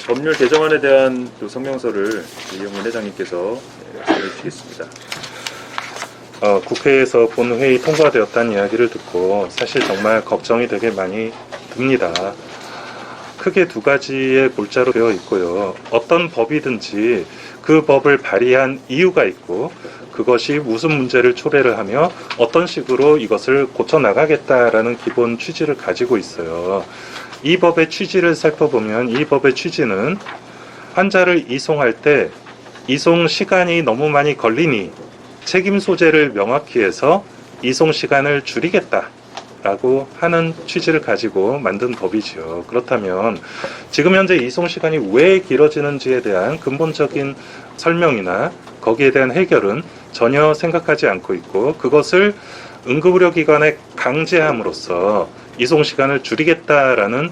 법률 개정안에 대한 그 성명서를 이영문 회장님께서 말씀해 주시겠습니다. 국회에서 본회의 통과되었다는 이야기를 듣고 사실 정말 걱정이 되게 많이 듭니다. 크게 두 가지의 골자로 되어 있고요. 어떤 법이든지 그 법을 발의한 이유가 있고 그것이 무슨 문제를 초래를 하며 어떤 식으로 이것을 고쳐나가겠다라는 기본 취지를 가지고 있어요. 이 법의 취지를 살펴보면 이 법의 취지는 환자를 이송할 때 이송 시간이 너무 많이 걸리니 책임 소재를 명확히 해서 이송 시간을 줄이겠다라고 하는 취지를 가지고 만든 법이지요. 그렇다면 지금 현재 이송 시간이 왜 길어지는지에 대한 근본적인 설명이나 거기에 대한 해결은 전혀 생각하지 않고 있고 그것을 응급의료기관에 강제함으로써 이송 시간을 줄이겠다라는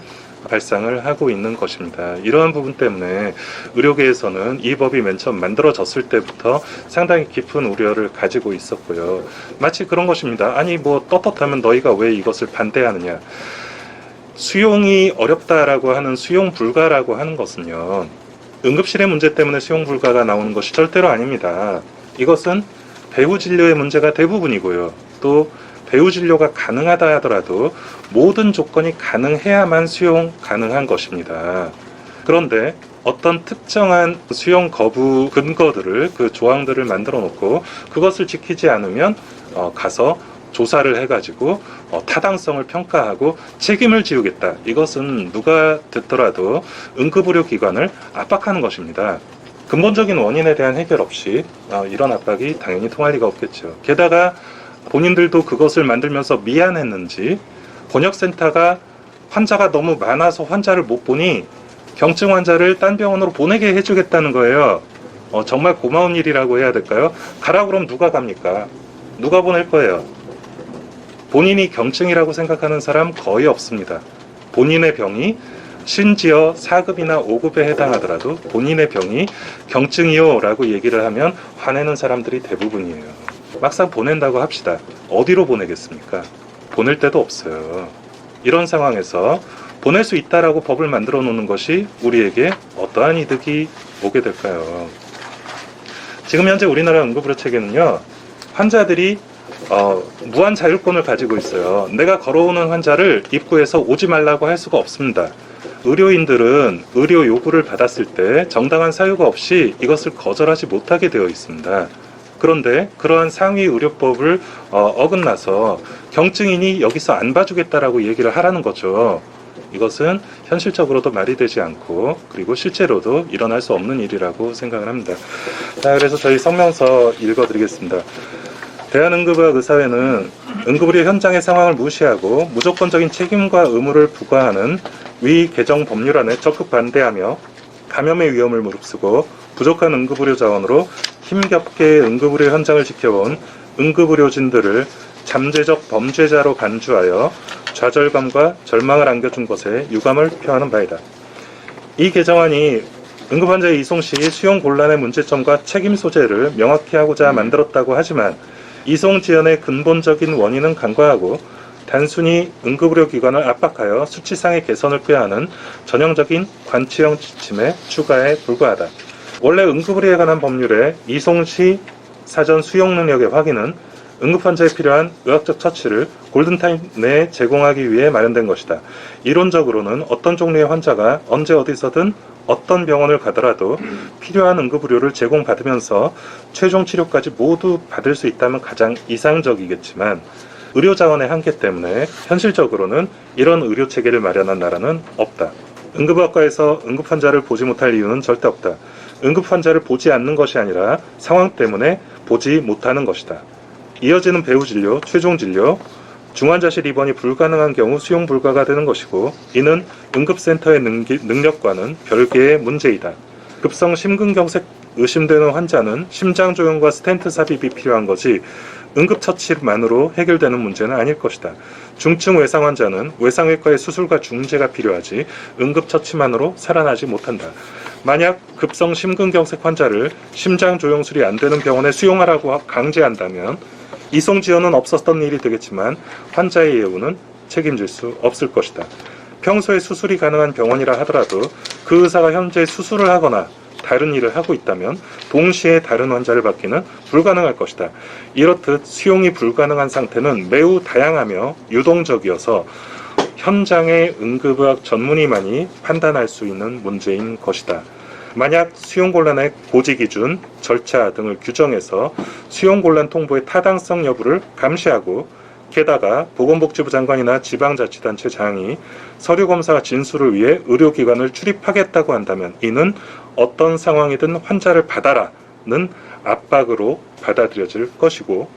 발상을 하고 있는 것입니다. 이러한 부분 때문에 의료계에서는 이 법이 맨 처음 만들어졌을 때부터 상당히 깊은 우려를 가지고 있었고요. 마치 그런 것입니다. 아니 뭐 떳떳하면 너희가 왜 이것을 반대하느냐. 수용이 어렵다라고 하는 수용 불가라고 하는 것은요. 응급실의 문제 때문에 수용 불가가 나오는 것이 절대로 아닙니다. 이것은 배후 진료의 문제가 대부분이고요. 또 배후 진료가 가능하다 하더라도 모든 조건이 가능해야만 수용 가능한 것입니다. 그런데 어떤 특정한 수용 거부 근거들을 그 조항들을 만들어 놓고 그것을 지키지 않으면 가서 조사를 해가지고 타당성을 평가하고 책임을 지우겠다. 이것은 누가 듣더라도 응급의료기관을 압박하는 것입니다. 근본적인 원인에 대한 해결 없이 이런 압박이 당연히 통할 리가 없겠죠. 게다가 본인들도 그것을 만들면서 미안했는지 번역센터가 환자가 너무 많아서 환자를 못 보니 경증 환자를 딴 병원으로 보내게 해주겠다는 거예요. 정말 고마운 일이라고 해야 될까요? 가라 그럼 누가 갑니까? 누가 보낼 거예요? 본인이 경증이라고 생각하는 사람 거의 없습니다. 본인의 병이 심지어 4급이나 5급에 해당하더라도 본인의 병이 경증이요 라고 얘기를 하면 화내는 사람들이 대부분이에요. 막상 보낸다고 합시다. 어디로 보내겠습니까? 보낼 데도 없어요. 이런 상황에서 보낼 수 있다라고 법을 만들어 놓는 것이 우리에게 어떠한 이득이 오게 될까요? 지금 현재 우리나라 응급의료 체계는요. 환자들이 무한 자율권을 가지고 있어요. 내가 걸어오는 환자를 입구에서 오지 말라고 할 수가 없습니다. 의료인들은 의료 요구를 받았을 때 정당한 사유가 없이 이것을 거절하지 못하게 되어 있습니다. 그런데 그러한 상위 의료법을 어긋나서 경증인이 여기서 안 봐주겠다라고 얘기를 하라는 거죠. 이것은 현실적으로도 말이 되지 않고 그리고 실제로도 일어날 수 없는 일이라고 생각을 합니다. 자, 그래서 저희 성명서 읽어드리겠습니다. 대한응급의학 의사회는 응급의료 현장의 상황을 무시하고 무조건적인 책임과 의무를 부과하는 위 개정 법률안에 적극 반대하며 감염의 위험을 무릅쓰고 부족한 응급의료 자원으로 힘겹게 응급의료 현장을 지켜온 응급의료진들을 잠재적 범죄자로 간주하여 좌절감과 절망을 안겨준 것에 유감을 표하는 바이다. 이 개정안이 응급환자의 이송 시 수용 곤란의 문제점과 책임 소재를 명확히 하고자 만들었다고 하지만 이송 지연의 근본적인 원인은 간과하고 단순히 응급의료기관을 압박하여 수치상의 개선을 꾀하는 전형적인 관치형 지침의 추가에 불과하다. 원래 응급의료에 관한 법률의 이송 시 사전 수용 능력의 확인은 응급환자에 필요한 의학적 처치를 골든타임 내에 제공하기 위해 마련된 것이다. 이론적으로는 어떤 종류의 환자가 언제 어디서든 어떤 병원을 가더라도 필요한 응급의료를 제공받으면서 최종 치료까지 모두 받을 수 있다면 가장 이상적이겠지만 의료자원의 한계 때문에 현실적으로는 이런 의료체계를 마련한 나라는 없다. 응급학과에서 응급환자를 보지 못할 이유는 절대 없다. 응급환자를 보지 않는 것이 아니라 상황 때문에 보지 못하는 것이다. 이어지는 배후진료, 최종진료, 중환자실 입원이 불가능한 경우 수용 불가가 되는 것이고 이는 응급센터의 능력과는 별개의 문제이다. 급성 심근경색 의심되는 환자는 심장조용과 스텐트 삽입이 필요한 거지 응급처치만으로 해결되는 문제는 아닐 것이다. 중증 외상 환자는 외상외과의 수술과 중재가 필요하지 응급처치만으로 살아나지 못한다. 만약 급성 심근경색 환자를 심장조용술이 안 되는 병원에 수용하라고 강제한다면 이송 지연은 없었던 일이 되겠지만 환자의 예우는 책임질 수 없을 것이다. 평소에 수술이 가능한 병원이라 하더라도 그 의사가 현재 수술을 하거나 다른 일을 하고 있다면 동시에 다른 환자를 받기는 불가능할 것이다. 이렇듯 수용이 불가능한 상태는 매우 다양하며 유동적이어서 현장의 응급의학 전문의만이 판단할 수 있는 문제인 것이다. 만약 수용곤란의 고지기준, 절차 등을 규정해서 수용곤란 통보의 타당성 여부를 감시하고 게다가 보건복지부 장관이나 지방자치단체 장이 서류검사 진술을 위해 의료기관을 출입하겠다고 한다면 이는 어떤 상황이든 환자를 받아라는 압박으로 받아들여질 것이고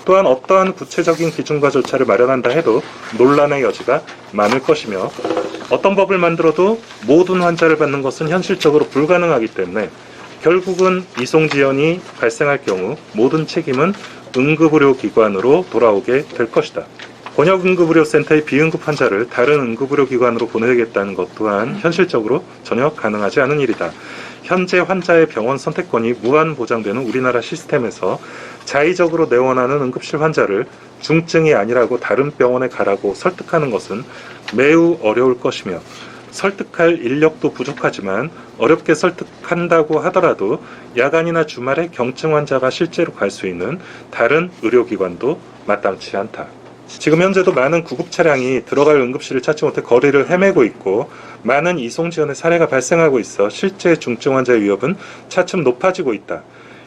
또한 어떠한 구체적인 기준과 절차를 마련한다 해도 논란의 여지가 많을 것이며 어떤 법을 만들어도 모든 환자를 받는 것은 현실적으로 불가능하기 때문에 결국은 이송지연이 발생할 경우 모든 책임은 응급의료기관으로 돌아오게 될 것이다. 권역응급의료센터의 비응급 환자를 다른 응급의료기관으로 보내겠다는 것 또한 현실적으로 전혀 가능하지 않은 일이다. 현재 환자의 병원 선택권이 무한 보장되는 우리나라 시스템에서 자의적으로 내원하는 응급실 환자를 중증이 아니라고 다른 병원에 가라고 설득하는 것은 매우 어려울 것이며 설득할 인력도 부족하지만 어렵게 설득한다고 하더라도 야간이나 주말에 경증 환자가 실제로 갈 수 있는 다른 의료기관도 마땅치 않다. 지금 현재도 많은 구급 차량이 들어갈 응급실을 찾지 못해 거리를 헤매고 있고 많은 이송지연의 사례가 발생하고 있어 실제 중증 환자의 위협은 차츰 높아지고 있다.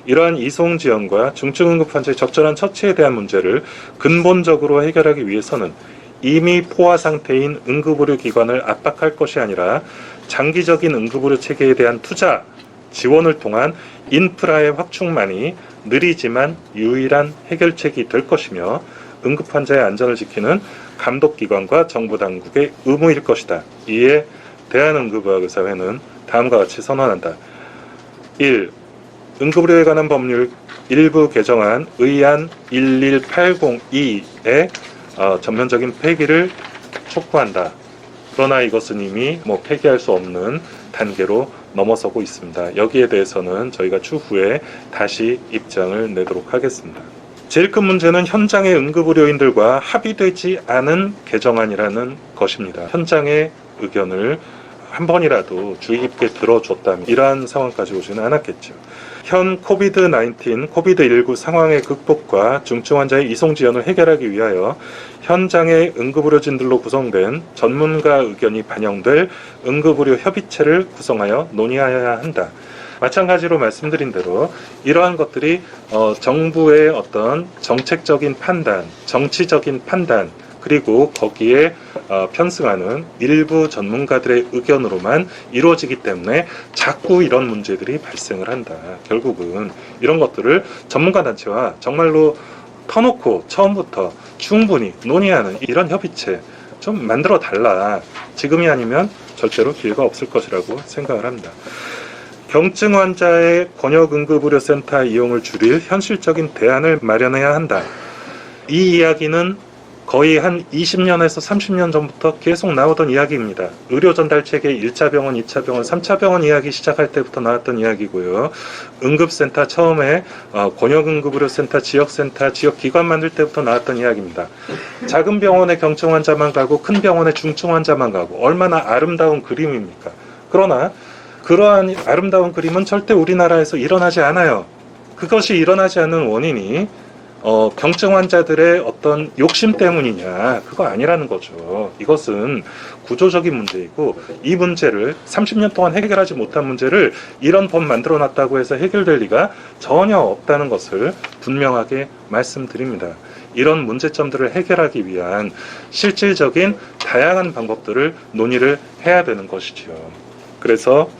이러한 이송지연과 중증 응급 환자의 적절한 처치에 대한 문제를 근본적으로 해결하기 위해서는 이미 포화 상태인 응급의료기관을 압박할 것이 아니라 장기적인 응급의료 체계에 대한 투자, 지원을 통한 인프라의 확충만이 느리지만 유일한 해결책이 될 것이며 응급환자의 안전을 지키는 감독기관과 정부당국의 의무일 것이다. 이에 대한응급의학의사회는 다음과 같이 선언한다. 1. 응급의료에 관한 법률 일부 개정안 의안 11802의 전면적인 폐기를 촉구한다. 그러나 이것은 이미 폐기할 수 없는 단계로 넘어서고 있습니다. 여기에 대해서는 저희가 추후에 다시 입장을 내도록 하겠습니다. 제일 큰 문제는 현장의 응급의료인들과 합의되지 않은 개정안이라는 것입니다. 현장의 의견을 한 번이라도 주의 깊게 들어줬다면 이러한 상황까지 오지는 않았겠죠. 현 코비드-19 상황의 극복과 중증 환자의 이송 지연을 해결하기 위하여 현장의 응급의료진들로 구성된 전문가 의견이 반영될 응급의료 협의체를 구성하여 논의해야 한다. 마찬가지로 말씀드린 대로 이러한 것들이 정부의 어떤 정책적인 판단, 정치적인 판단, 그리고 거기에 편승하는 일부 전문가들의 의견으로만 이루어지기 때문에 자꾸 이런 문제들이 발생을 한다. 결국은 이런 것들을 전문가단체와 정말로 터놓고 처음부터 충분히 논의하는 이런 협의체 좀 만들어 달라. 지금이 아니면 절대로 기회가 없을 것이라고 생각을 합니다. 경증 환자의 권역응급의료센터 이용을 줄일 현실적인 대안을 마련해야 한다. 이 이야기는 거의 한 20년에서 30년 전부터 계속 나오던 이야기입니다. 의료전달체계 1차 병원, 2차 병원, 3차 병원 이야기 시작할 때부터 나왔던 이야기고요. 응급센터 처음에 권역응급의료센터, 지역센터, 지역기관 만들 때부터 나왔던 이야기입니다. 작은 병원에 경증 환자만 가고 큰 병원에 중증 환자만 가고 얼마나 아름다운 그림입니까? 그러나 그러한 아름다운 그림은 절대 우리나라에서 일어나지 않아요. 그것이 일어나지 않는 원인이 경증 환자들의 어떤 욕심 때문이냐, 그거 아니라는 거죠. 이것은 구조적인 문제이고 이 문제를 30년 동안 해결하지 못한 문제를 이런 법 만들어 놨다고 해서 해결될 리가 전혀 없다는 것을 분명하게 말씀드립니다. 이런 문제점들을 해결하기 위한 실질적인 다양한 방법들을 논의를 해야 되는 것이지요. 그래서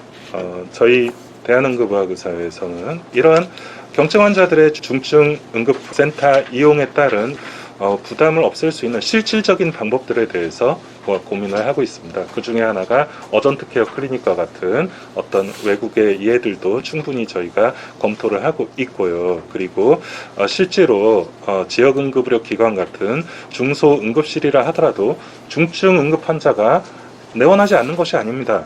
저희 대한응급의학의사회에서는 이러한 경증 환자들의 중증 응급센터 이용에 따른 부담을 없앨 수 있는 실질적인 방법들에 대해서 고민을 하고 있습니다. 그 중에 하나가 어전트 케어 클리닉과 같은 어떤 외국의 예들도 충분히 저희가 검토를 하고 있고요. 그리고 실제로 지역응급의료 기관 같은 중소응급실이라 하더라도 중증 응급 환자가 내원하지 않는 것이 아닙니다.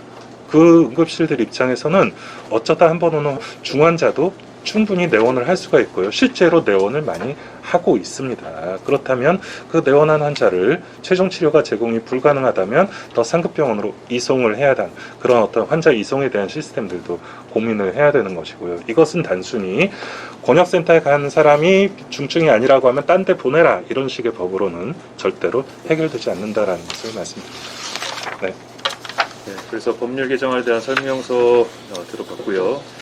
그 응급실들 입장에서는 어쩌다 한 번 오는 중환자도 충분히 내원을 할 수가 있고요. 실제로 내원을 많이 하고 있습니다. 그렇다면 그 내원한 환자를 최종 치료가 제공이 불가능하다면 더 상급병원으로 이송을 해야 하는 그런 어떤 환자 이송에 대한 시스템들도 고민을 해야 되는 것이고요. 이것은 단순히 권역센터에 간 사람이 중증이 아니라고 하면 딴 데 보내라 이런 식의 법으로는 절대로 해결되지 않는다라는 것을 말씀드립니다. 네. 네, 그래서 법률 개정안에 대한 설명서 들어봤고요.